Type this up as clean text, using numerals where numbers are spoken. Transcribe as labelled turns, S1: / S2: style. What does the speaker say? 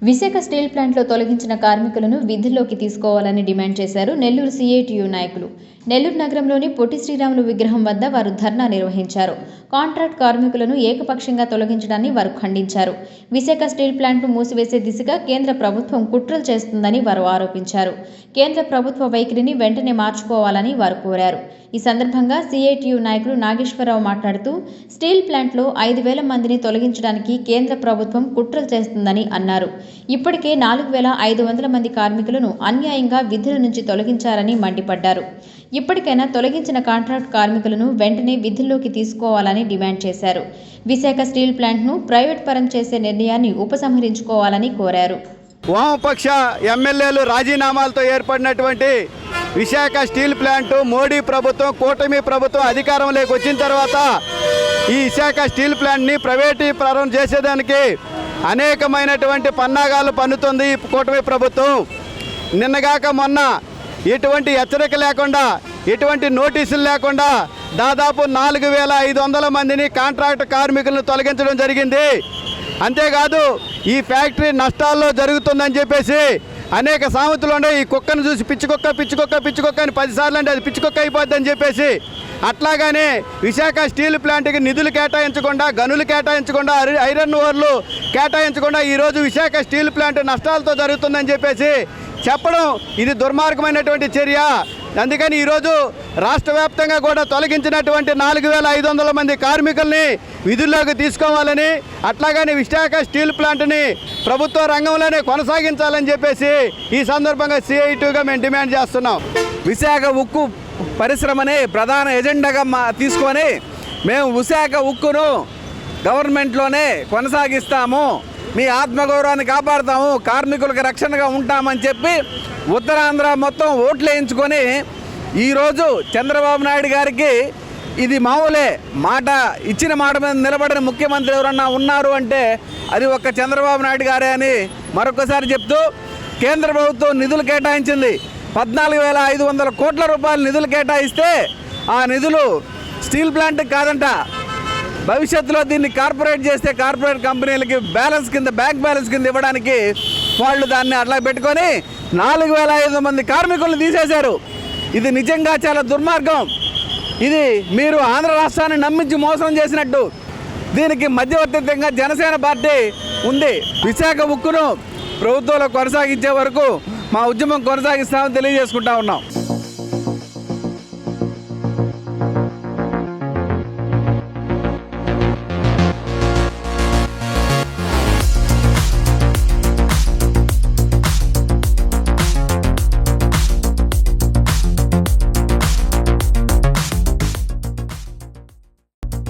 S1: Visakha steel ప్లాంట్లో తొలగించిన కార్మికులను విధుల్లోకి తీసుకోవాలని డిమాండ్ చేశారు నెల్లూరు సిఐటియు నాయకులు. నెల్లూరు నగరంలోని పొట్టి శ్రీరాములు విగ్రహం వద్ద వారు ధర్నా నిర్వహించారు. కాంట్రాక్ట్ కార్మికులను ఏకపక్షంగా తొలగించడాన్ని వారు ఖండించారు. విశాఖ స్టీల్ ప్లాంట్ను మూసివేసే దిశగా కేంద్ర ప్రభుత్వం కుట్రలు చేస్తుందని వారు ఆరోపించారు. కేంద్ర ప్రభుత్వ వైఖరిని వెంటనే మార్చుకోవాలని వారు కోరారు. ఈ సందర్భంగా సిఐటియు నాయకులు నాగేశ్వరరావు మాట్లాడుతూ స్టీల్ ప్లాంట్లో 5,000 మందిని తొలగించడానికి కేంద్ర ప్రభుత్వం కుట్రలు చేస్తుందని అన్నారు. ఇప్పటికే 4,500 మంది కార్మికులను అన్యాయంగా విధుల నుంచి తొలగించారని మండిపడ్డారు. ఇప్పటికైనా తొలగించిన కాంట్రాక్ట్ కార్మికులను వెంటనే విధుల్లోకి తీసుకోవాలని డిమాండ్ చేశారు. విశాఖ స్టీల్ ప్లాంట్ను ప్రైవేట్ పరం చేసే నిర్ణయాన్ని ఉపసంహరించుకోవాలని కోరారు.
S2: వామపక్ష ఎమ్మెల్యేలు రాజీనామాలతో ఏర్పడినటువంటి విశాఖ స్టీల్ ప్లాంటు మోడీ ప్రభుత్వం, కూటమి ప్రభుత్వం అధికారంలోకి వచ్చిన తర్వాత ఈ విశాఖ స్టీల్ ప్లాంట్ని ప్రైవేటీకరణ చేసేదానికి అనేకమైనటువంటి పన్నాగాలు పన్నుతుంది ఈ కూటమి ప్రభుత్వం. నిన్నగాక మొన్న ఎటువంటి హెచ్చరిక లేకుండా, ఎటువంటి నోటీసులు లేకుండా దాదాపు 4,500 మందిని కాంట్రాక్ట్ కార్మికులను తొలగించడం జరిగింది. అంతేకాదు ఈ ఫ్యాక్టరీ నష్టాల్లో జరుగుతుందని చెప్పేసి అనేక సామెతలు ఉన్నాయి. ఈ కుక్కను చూసి పిచ్చుకొక్క పిచ్చుకొక్క పిచ్చుకొక్క అని 10 సార్లు అంటే అది పిచ్చుకొక్క అయిపోద్ది అని చెప్పేసి, అట్లాగానే విశాఖ స్టీల్ ప్లాంట్కి నిధులు కేటాయించకుండా, గనులు కేటాయించకుండా, ఐరన్ ఓర్లు కేటాయించకుండా ఈరోజు విశాఖ స్టీల్ ప్లాంట్ నష్టాలతో జరుగుతుందని చెప్పేసి చెప్పడం ఇది దుర్మార్గమైనటువంటి చర్య. అందుకని ఈరోజు రాష్ట్ర వ్యాప్తంగా కూడా తొలగించినటువంటి 4,500 మంది కార్మికుల్ని విధుల్లోకి తీసుకోవాలని, అట్లాగని విశాఖ స్టీల్ ప్లాంట్ని ప్రభుత్వ రంగంలోనే కొనసాగించాలని చెప్పేసి ఈ సందర్భంగా సిఐటిగా మేము డిమాండ్ చేస్తున్నాం.
S3: విశాఖ ఉక్కు పరిశ్రమని ప్రధాన ఎజెండాగా తీసుకొని మేము విశాఖ ఉక్కును గవర్నమెంట్లోనే కొనసాగిస్తాము, మీ ఆత్మగౌరవాన్ని కాపాడుతాము, కార్మికులకు రక్షణగా ఉంటామని చెప్పి ఉత్తరాంధ్ర మొత్తం ఓట్లు వేయించుకొని ఈరోజు చంద్రబాబు నాయుడు గారికి ఇది మామూలే, మాట ఇచ్చిన మాట మీద నిలబడిన ముఖ్యమంత్రి ఎవరన్నా ఉన్నారు అంటే అది ఒక్క చంద్రబాబు నాయుడు గారే అని మరొకసారి చెప్తూ, కేంద్ర ప్రభుత్వం నిధులు కేటాయించింది. 14,500 కోట్ల రూపాయలు నిధులు కేటాయిస్తే ఆ నిధులు స్టీల్ ప్లాంట్కి కాదంట, భవిష్యత్తులో దీన్ని కార్పొరేట్ చేస్తే కార్పొరేట్ కంపెనీలకి బ్యాలెన్స్ కింద, బ్యాంక్ బ్యాలెన్స్ కింద ఇవ్వడానికి వాళ్ళు దాన్ని అట్లా పెట్టుకొని 4,500 మంది కార్మికులను తీసేశారు. ఇది నిజంగా చాలా దుర్మార్గం. ఇది మీరు ఆంధ్ర రాష్ట్రాన్ని నమ్మించి మోసం చేసినట్టు. దీనికి మధ్యవర్తిత్వంగా జనసేన పార్టీ ఉంది. విశాఖ ఉక్కును ప్రభుత్వంలో కొనసాగించే వరకు మా ఉద్యమం కొనసాగిస్తామని తెలియజేసుకుంటా ఉన్నాం.